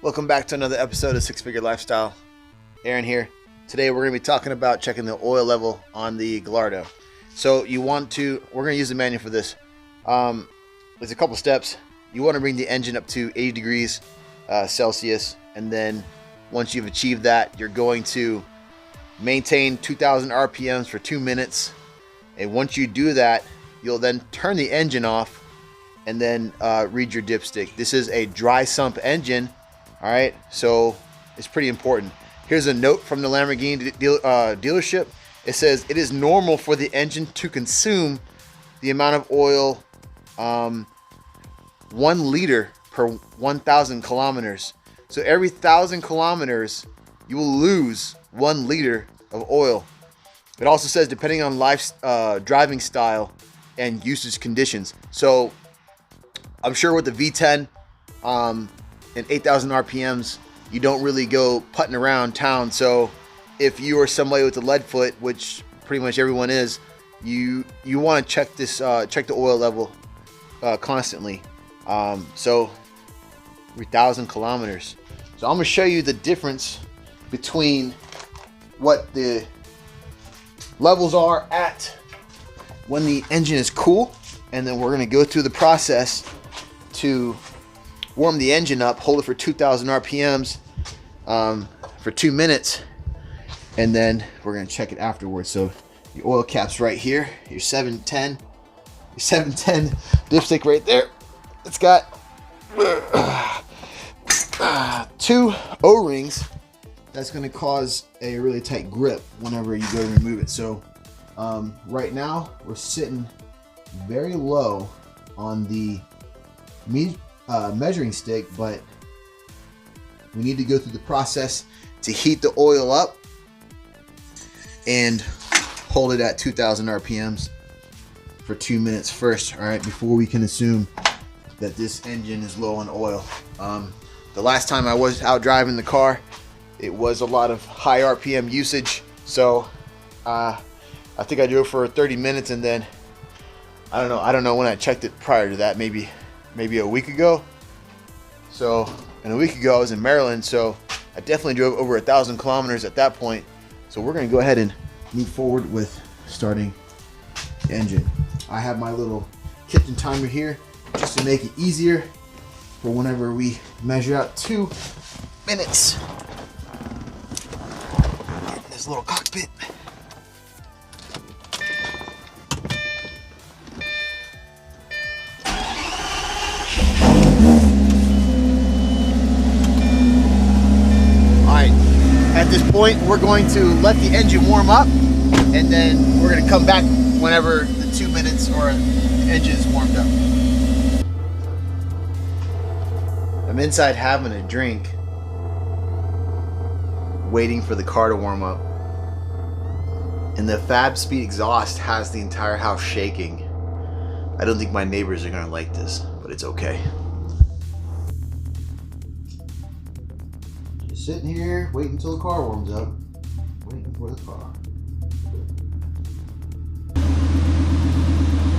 Welcome back to another episode of Six Figure Lifestyle. Aaron here. Today we're going to be talking about checking the oil level on the Gallardo. So we're going to use the manual for this. There's a couple steps. You want to bring the engine up to 80 degrees Celsius, and then once you've achieved that, you're going to maintain 2,000 RPMs for 2 minutes. And once you do that, you'll then turn the engine off and then read your dipstick. This is a dry sump engine. All right, so it's pretty important. Here's a note from the Lamborghini dealership. It says it is normal for the engine to consume the amount of oil 1 liter per 1,000 kilometers. So every 1,000 kilometers, you will lose 1 liter of oil. It also says depending on driving style and usage conditions. So I'm sure with the V10 and 8,000 RPMs, you don't really go putting around town. So if you are somebody with a lead foot, which pretty much everyone is, you want to check the oil level constantly. So 3,000 kilometers. So I'm going to show you the difference between what the levels are at when the engine is cool, and then we're going to go through the process to warm the engine up, hold it for 2,000 RPMs for 2 minutes, and then we're going to check it afterwards. So your oil cap's right here, your 710 dipstick right there. It's got 2 O-rings. That's going to cause a really tight grip whenever you go to remove it. So right now we're sitting very low on the measuring stick, but we need to go through the process to heat the oil up and hold it at 2,000 RPMs for 2 minutes first, all right, before we can assume that this engine is low on oil. The last time I was out driving the car, it was a lot of high RPM usage, so I think I drove for 30 minutes, and then I don't know when I checked it prior to that, maybe a week ago. So, and a week ago I was in Maryland, so I definitely drove over 1,000 kilometers at that point. So we're gonna go ahead and move forward with starting the engine. I have my little kitchen timer here just to make it easier for whenever we measure out 2 minutes. Get in this little cockpit. At this point, we're going to let the engine warm up, and then we're going to come back whenever the 2 minutes or the engine is warmed up. I'm inside having a drink, waiting for the car to warm up, and the Fab Speed exhaust has the entire house shaking. I don't think my neighbors are going to like this, but it's okay. Sitting here, waiting until the car warms up. Waiting for the car.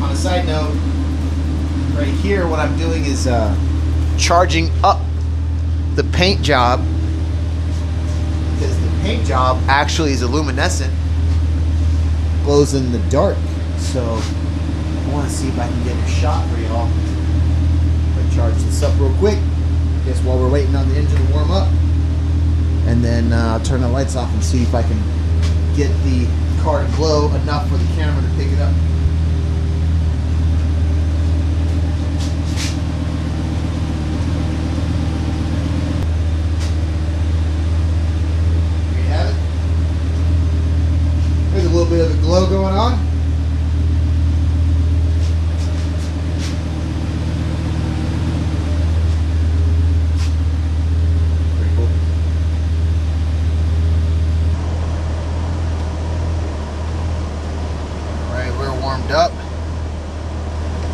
On a side note, right here, what I'm doing is charging up the paint job, because the paint job actually is luminescent, glows in the dark. So I want to see if I can get a shot for y'all. I'll charge this up real quick, I guess, while we're waiting on the engine to warm up. And then I'll turn the lights off and see if I can get the car to glow enough for the camera to pick it up. There you have it. There's a little bit of a glow going on. Up.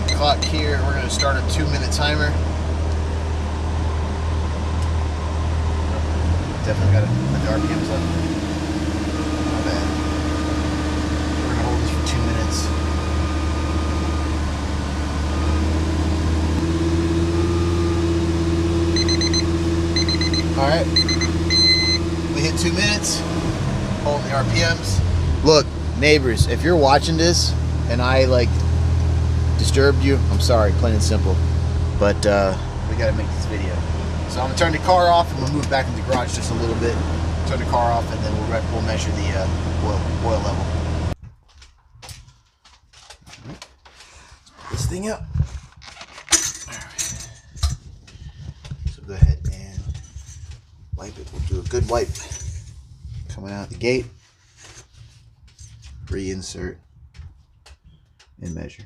Clock here, we're going to start a 2-minute timer. Definitely got the RPMs up. Not bad. We're going to hold this for 2 minutes. Alright. We hit 2 minutes. Holding the RPMs. Look, neighbors, if you're watching this and I like disturbed you, I'm sorry, plain and simple. But we gotta make this video. So I'm gonna turn the car off and we'll move back into the garage just a little bit. Turn the car off and then we'll measure the oil level. Put this thing up. Alright. So go ahead and wipe it. We'll do a good wipe. Coming out the gate. Reinsert and measure.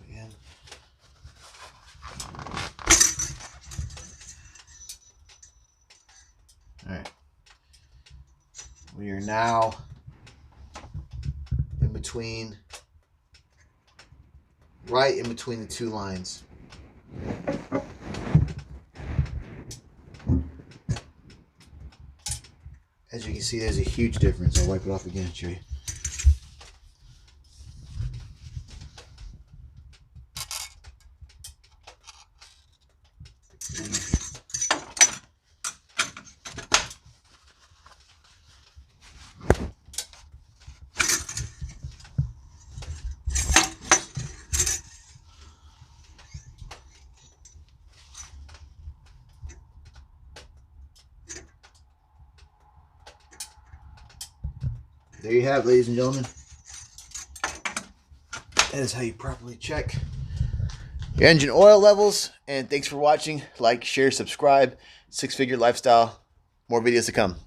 Again. All right. We are now in between, right in between the two lines. As you can see, there's a huge difference. I'll wipe it off again and show you. There you have it, ladies and gentlemen. That is how you properly check your engine oil levels. And thanks for watching. Like, share, subscribe. Six Figure Lifestyle. More videos to come.